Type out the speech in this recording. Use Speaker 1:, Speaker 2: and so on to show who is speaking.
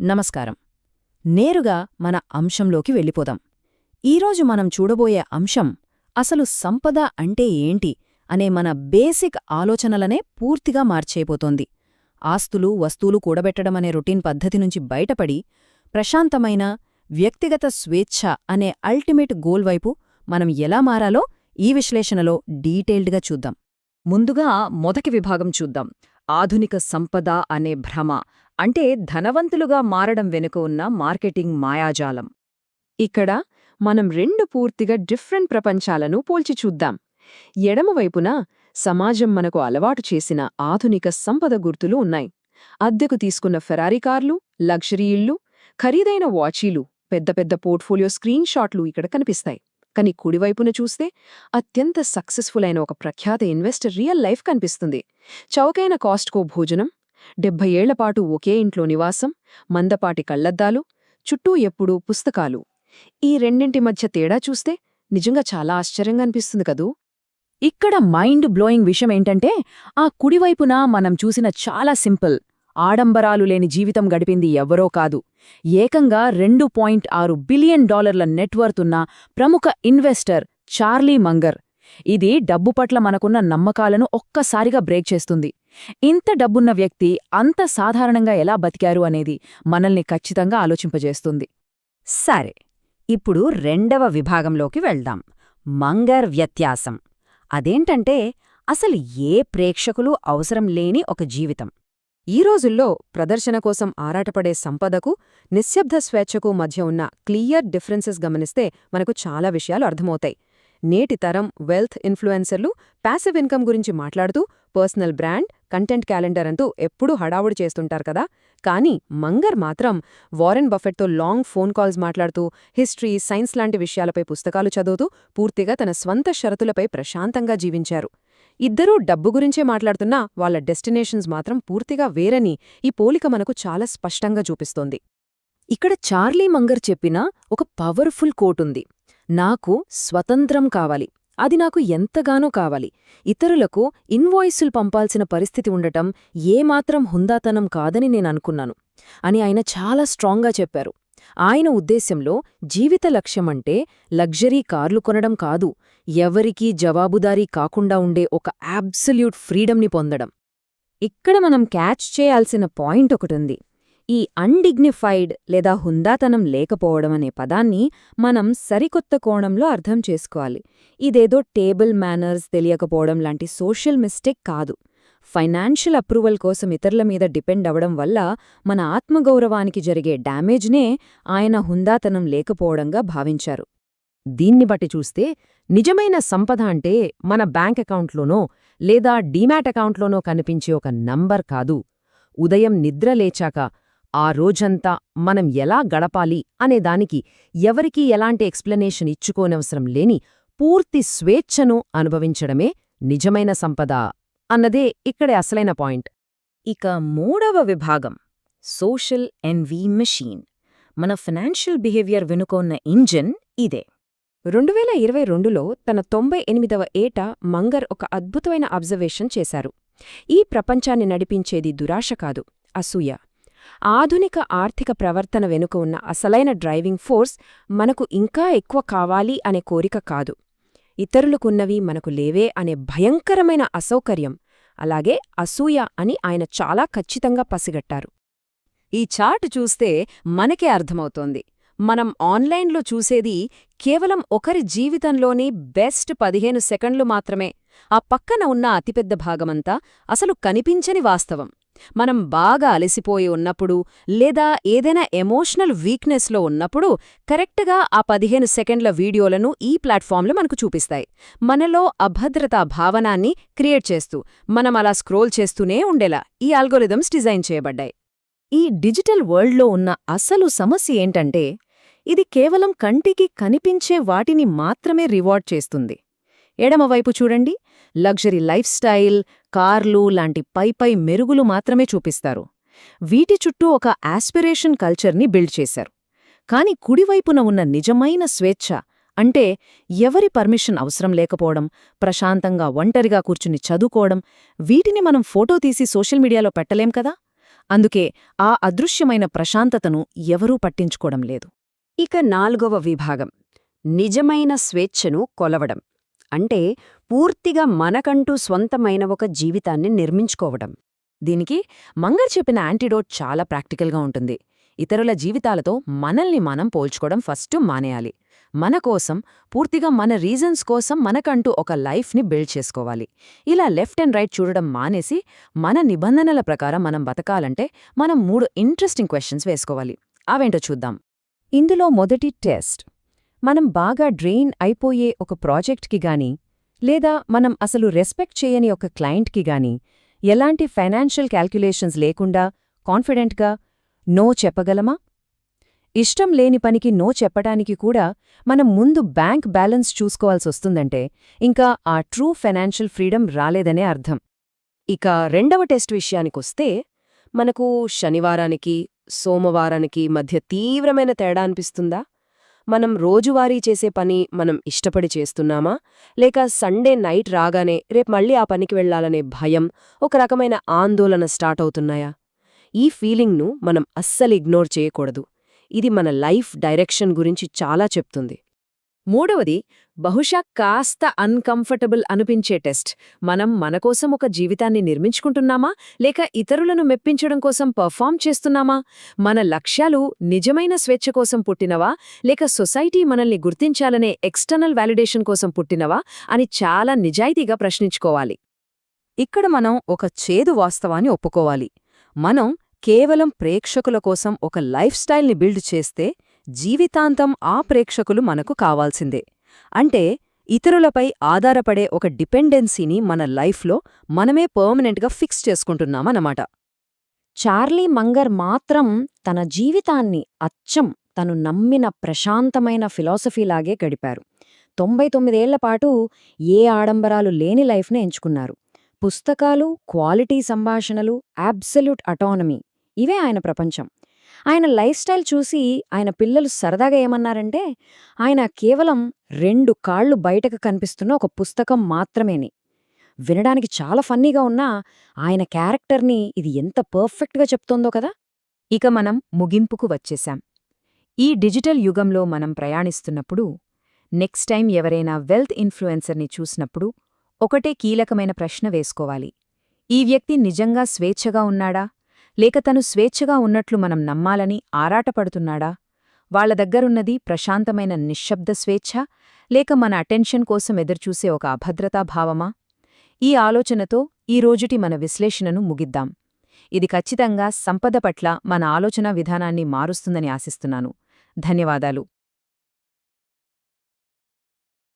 Speaker 1: నమస్కారం. నేరుగా మన అంశంలోకి వెళ్ళిపోదాం. ఈరోజు మనం చూడబోయే అంశం అసలు సంపద అంటే ఏంటి అనే మన బేసిక్ ఆలోచనలనే పూర్తిగా మార్చేయబోతోంది. ఆస్తులు, వస్తువులు కూడబెట్టడమనే రొటీన్ పద్ధతి నుంచి బయటపడి ప్రశాంతమైన వ్యక్తిగత స్వేచ్ఛ అనే అల్టిమేట్ గోల్ వైపు మనం ఎలా మారాలో ఈ విశ్లేషణలో డీటెయిల్డ్గా చూద్దాం. ముందుగా మొదటి విభాగం చూద్దాం. ఆధునిక సంపద అనే భ్రమ, అంటే ధనవంతులుగా మారడం వెనుక ఉన్న మార్కెటింగ్ మాయాజాలం. ఇక్కడ మనం రెండు పూర్తిగా డిఫరెంట్ ప్రపంచాలను పోల్చి చూద్దాం. ఎడమవైపున సమాజం మనకు అలవాటు చేసిన ఆధునిక సంపద గుర్తులు ఉన్నాయి. అద్దెకు తీసుకున్న ఫెరారీ కార్లు, లగ్జరీ ఇళ్ళు, ఖరీదైన వాచీలు, పెద్ద పెద్ద పోర్ట్ఫోలియో స్క్రీన్ షాట్లు ఇక్కడ కనిపిస్తాయి. కాని కుడివైపున చూస్తే అత్యంత సక్సెస్ఫుల్ అయిన ఒక ప్రఖ్యాత ఇన్వెస్టర్ రియల్ లైఫ్ కనిపిస్తుంది. చౌకైన కాస్ట్కో భోజనం, 70 ఏళ్లపాటు ఒకే ఇంట్లో నివాసం, మందపాటి కళ్లద్దాలు, చుట్టూ ఎప్పుడూ పుస్తకాలు. ఈ రెండింటి మధ్య తేడా చూస్తే నిజంగా చాలా ఆశ్చర్యంగా అనిపిస్తుంది కదూ. ఇక్కడ మైండ్ బ్లోయింగ్ విషయమేంటంటే, ఆ కుడివైపున మనం చూసిన చాలా సింపుల్, ఆడంబరాలు లేని జీవితం గడిపింది ఎవ్వరో కాదు. ఏకంగా $2.6 బిలియన్ నెట్వర్త్ ఉన్న ప్రముఖ ఇన్వెస్టర్ చార్లీ మంగర్. ఇది డబ్బు పట్ల మనకున్న నమ్మకాలను ఒక్కసారిగా బ్రేక్ చేస్తుంది. ఇంత డబ్బున్న వ్యక్తి అంత సాధారణంగా ఎలా బతికారు అనేది మనల్ని ఖచ్చితంగా ఆలోచింపజేస్తుంది. సరే, ఇప్పుడు రెండవ విభాగంలోకి వెళ్దాం. మంగర్ వ్యత్యాసం. అదేంటంటే, అసలు ఏ ప్రేక్షకులు అవసరం లేని ఒక జీవితం. ఈ రోజుల్లో ప్రదర్శన కోసం ఆరాటపడే సంపదకు, నిశ్శబ్ద స్వేచ్ఛకు మధ్య ఉన్న క్లియర్ డిఫరెన్సెస్ గమనిస్తే మనకు చాలా విషయాలు అర్థమవుతాయి. నేటి తరం వెల్త్ ఇన్ఫ్లుయెన్సర్లు ప్యాసివ్ ఇన్కమ్ గురించి మాట్లాడుతూ పర్సనల్ బ్రాండ్, కంటెంట్ క్యాలెండర్ అంటూ ఎప్పుడూ హడావుడి చేస్తుంటారు కదా. కానీ మంగర్ మాత్రం వారెన్ బఫెట్తో లాంగ్ ఫోన్ కాల్స్ మాట్లాడుతూ, హిస్టరీ, సైన్స్ లాంటి విషయాలపై పుస్తకాలు చదువుతూ పూర్తిగా తన స్వంత షరతులపై ప్రశాంతంగా జీవించారు. ఇద్దరూ డబ్బు గురించే మాట్లాడుతున్నా వాళ్ళ డెస్టినేషన్స్ మాత్రం పూర్తిగా వేరని ఈ పోలిక మనకు చాలా స్పష్టంగా చూపిస్తోంది. ఇక్కడ చార్లీ మంగర్ చెప్పిన ఒక పవర్ఫుల్ కోటుంది. నాకు స్వతంత్రం కావాలి, అది నాకు ఎంతగానో కావాలి. ఇతరులకు ఇన్వాయిసులు పంపాల్సిన పరిస్థితి ఉండటం ఏమాత్రం హుందాతనం కాదని నేననుకున్నాను అని ఆయన చాలా స్ట్రాంగ్గా చెప్పారు. ఆయన ఉద్దేశ్యంలో జీవిత లక్ష్యమంటే లగ్జరీ కార్లు కొనడం కాదు, ఎవరికీ జవాబుదారీ కాకుండా ఉండే ఒక అబ్సల్యూట్ ఫ్రీడమ్ని పొందడం. ఇక్కడ మనం క్యాచ్ చేయాల్సిన పాయింట్ ఒకటుంది. ఈ అన్డిగ్నిఫైడ్ లేదా హుందాతనం లేకపోవడం అనే పదాన్ని మనం సరికొత్త కోణంలో అర్థం చేసుకోవాలి. ఇదేదో టేబుల్ మేనర్స్ తెలియకపోవడం లాంటి సోషల్ మిస్టేక్ కాదు. ఫైనాన్షియల్ అప్రూవల్ కోసం ఇతరుల మీద డిపెండ్ అవడం వల్ల మన ఆత్మగౌరవానికి జరిగే డ్యామేజ్నే ఆయన హుందాతనం లేకపోవడంగా భావించారు. దీన్ని బట్టి చూస్తే నిజమైన సంపద అంటే మన బ్యాంక్ అకౌంట్లోనో లేదా డీమ్యాట్ అకౌంట్లోనో కనిపించే ఒక నంబర్ కాదు. ఉదయం నిద్రలేచాక ఆ రోజంతా మనం ఎలా గడపాలి అనేదానికి ఎవరికీ ఎలాంటి ఎక్స్ప్లెనేషన్ ఇచ్చుకోనవసరం లేని పూర్తి స్వేచ్ఛను అనుభవించడమే నిజమైన సంపద అన్నదే ఇక్కడే అసలైన పాయింట్. ఇక మూడవ విభాగం, సోషల్ ఎన్వీ మెషీన్. మన ఫైనాన్షియల్ బిహేవియర్ వెనుకొన్న ఇంజిన్ ఇదే. 2022లో తన 98వ ఏట మంగర్ ఒక అద్భుతమైన అబ్జర్వేషన్ చేశారు. ఈ ప్రపంచాన్ని నడిపించేది దురాశ కాదు, అసూయ. ఆధునిక ఆర్థిక ప్రవర్తన వెనుక ఉన్న అసలైన డ్రైవింగ్ ఫోర్స్ మనకు ఇంకా ఎక్కువ కావాలి అనే కోరిక కాదు, ఇతరులకున్నవి మనకు లేవే అనే భయంకరమైన అసౌకర్యం, అలాగే అసూయ అని ఆయన చాలా ఖచ్చితంగా పసిగట్టారు. ఈ చార్ట్ చూస్తే మనకే అర్థమవుతోంది. మనం ఆన్లైన్లో చూసేది కేవలం ఒకరి జీవితంలోని బెస్ట్ 15 సెకండ్లు మాత్రమే. ఆ పక్కన ఉన్న అతిపెద్ద భాగమంతా అసలు కనిపించని వాస్తవం. మనం బాగా అలసిపోయి ఉన్నప్పుడు లేదా ఏదైనా ఎమోషనల్ వీక్నెస్లో ఉన్నప్పుడు కరెక్ట్గా ఆ 15 సెకండ్ల వీడియోలను ఈ ప్లాట్ఫామ్లు మనకు చూపిస్తాయి, మనలో అభద్రతా భావనాన్ని క్రియేట్ చేస్తూ మనం అలా స్క్రోల్ చేస్తూనే ఉండేలా ఈ ఆల్గోరిథమ్స్ డిజైన్ చేయబడ్డాయి. ఈ డిజిటల్ వరల్డ్లో ఉన్న అసలు సమస్య ఏంటంటే, ఇది కేవలం కంటికి కనిపించే వాటిని మాత్రమే రివార్డ్ చేస్తుంది. ఎడమవైపు చూడండి, లగ్జరీ లైఫ్ స్టైల్, కార్లు లాంటి పైపై మెరుగులు మాత్రమే చూపిస్తారు. వీటి చుట్టూ ఒక ఆస్పిరేషన్ కల్చర్ని బిల్డ్ చేశారు. కాని కుడివైపున ఉన్న నిజమైన స్వేచ్ఛ, అంటే ఎవరి పర్మిషన్ అవసరం లేకపోవడం, ప్రశాంతంగా ఒంటరిగా కూర్చుని చదువుకోవడం, వీటిని మనం ఫోటో తీసి సోషల్ మీడియాలో పెట్టలేం కదా. అందుకే ఆ అదృశ్యమైన ప్రశాంతతను ఎవరూ పట్టించుకోవడం లేదు.
Speaker 2: ఇక 4వ విభాగం నిజమైన స్వేచ్ఛను కొలవడం. అంటే పూర్తిగా మనకంటూ స్వంతమైన ఒక జీవితాన్ని నిర్మించుకోవడం.
Speaker 1: దీనికి మంగర్ చెప్పిన యాంటీడోట్ చాలా ప్రాక్టికల్గా ఉంటుంది. ఇతరుల జీవితాలతో మనల్ని మనం పోల్చుకోవడం ఫస్టు మానేయాలి. మన కోసం, పూర్తిగా మన రీజన్స్ కోసం మనకంటూ ఒక లైఫ్ని బిల్డ్ చేసుకోవాలి. ఇలా లెఫ్ట్ అండ్ రైట్ చూడడం మానేసి, మన నిబంధనల ప్రకారం మనం బతకాలంటే మనం 3 ఇంట్రెస్టింగ్ క్వశ్చన్స్ వేసుకోవాలి. అవేంటో చూద్దాం. ఇందులో మొదటి టెస్ట్, మనం బాగా డ్రెయిన్ అయిపోయే ఒక ప్రాజెక్ట్కి గానీ, లేదా మనం అసలు రెస్పెక్ట్ చేయని ఒక క్లయింట్కి గానీ ఎలాంటి ఫైనాన్షియల్ క్యాల్క్యులేషన్స్ లేకుండా కాన్ఫిడెంట్గా నో చెప్పగలమా? ఇష్టం లేని పనికి నో చెప్పటానికి కూడా మనం ముందు బ్యాంక్ బ్యాలెన్స్ చూసుకోవాల్సొస్తుందంటే ఇంకా ఆ ట్రూ ఫైనాన్షియల్ ఫ్రీడమ్ రాలేదనే అర్థం.
Speaker 2: ఇక రెండవ టెస్ట్ విషయానికొస్తే, మనకు శనివారానికి, సోమవారానికి మధ్య తీవ్రమైన తేడా అనిపిస్తుందా? మనం రోజువారీ చేసే పని మనం ఇష్టపడి చేస్తున్నామా? లేక సండే నైట్ రాగానే రేపు మళ్ళీ ఆ పనికి వెళ్లాలనే భయం, ఒక రకమైన ఆందోళన స్టార్ట్ అవుతున్నాయా? ఈ ఫీలింగ్ను మనం అస్సలు ఇగ్నోర్ చేయకూడదు. ఇది మన లైఫ్ డైరెక్షన్ గురించి చాలా చెప్తుంది.
Speaker 1: మూడవది, బహుశా కాస్త అన్కంఫర్టబుల్ అనిపించే టెస్ట్. మనం మనకోసం ఒక జీవితాన్ని నిర్మించుకుంటున్నామా, లేక ఇతరులను మెప్పించడం కోసం పర్ఫామ్ చేస్తున్నామా? మన లక్ష్యాలు నిజమైన స్వేచ్ఛ కోసం పుట్టినవా, లేక సొసైటీ మనల్ని గుర్తించాలనే ఎక్స్టర్నల్ వాలిడేషన్ కోసం పుట్టినవా అని చాలా నిజాయితీగా ప్రశ్నించుకోవాలి. ఇక్కడ మనం ఒక చేదు వాస్తవాన్ని ఒప్పుకోవాలి. మనం కేవలం ప్రేక్షకుల కోసం ఒక లైఫ్ స్టైల్ని బిల్డ్ చేస్తే జీవితాంతం ఆ ప్రేక్షకులు మనకు కావాల్సిందే. అంటే ఇతరులపై ఆధారపడే ఒక డిపెండెన్సీని మన లైఫ్లో మనమే పర్మనెంట్గా ఫిక్స్ చేసుకుంటున్నామన్నమాట. చార్లీ మంగర్ మాత్రం తన జీవితాన్ని అచ్చం తను నమ్మిన ప్రశాంతమైన ఫిలాసఫీలాగే గడిపారు. 99 ఏళ్లపాటు ఏ ఆడంబరాలు లేని లైఫ్నే ఎంచుకున్నారు. పుస్తకాలు, క్వాలిటీ సంభాషణలు, అబ్సల్యూట్ అటానమీ ఇవే ఆయన ప్రపంచం. ఆయన లైఫ్ స్టైల్ చూసి ఆయన పిల్లలు సరదాగా ఏమన్నారంటే, ఆయన కేవలం 2 కాళ్లు బయటకు కనిపిస్తున్న ఒక పుస్తకం మాత్రమేని. వినడానికి చాలా ఫన్నీగా ఉన్నా ఆయన క్యారెక్టర్ని ఇది ఎంత పర్ఫెక్ట్గా చెప్తోందో కదా. ఇక మనం ముగింపుకు వచ్చేశాం. ఈ డిజిటల్ యుగంలో మనం ప్రయాణిస్తున్నప్పుడు, నెక్స్ట్ టైం ఎవరైనా వెల్త్ ఇన్ఫ్లుయెన్సర్ని చూసినప్పుడు ఒకటే కీలకమైన ప్రశ్న వేసుకోవాలి. ఈ వ్యక్తి నిజంగా స్వేచ్ఛగా ఉన్నాడా, లేక తను స్వేచ్ఛగా ఉన్నట్లు మనం నమ్మాలని ఆరాటపడుతున్నాడా? వాళ్ల దగ్గరున్నది ప్రశాంతమైన నిశ్శబ్ద స్వేచ్ఛ, లేక మన అటెన్షన్ కోసం ఎదురుచూసే ఒక అభద్రతాభావమా? ఈ ఆలోచనతో ఈ రోజుటి మన విశ్లేషణను ముగిద్దాం. ఇది ఖచ్చితంగా సంపద పట్ల మన ఆలోచనా విధానాన్ని మారుస్తుందని ఆశిస్తున్నాను. ధన్యవాదాలు.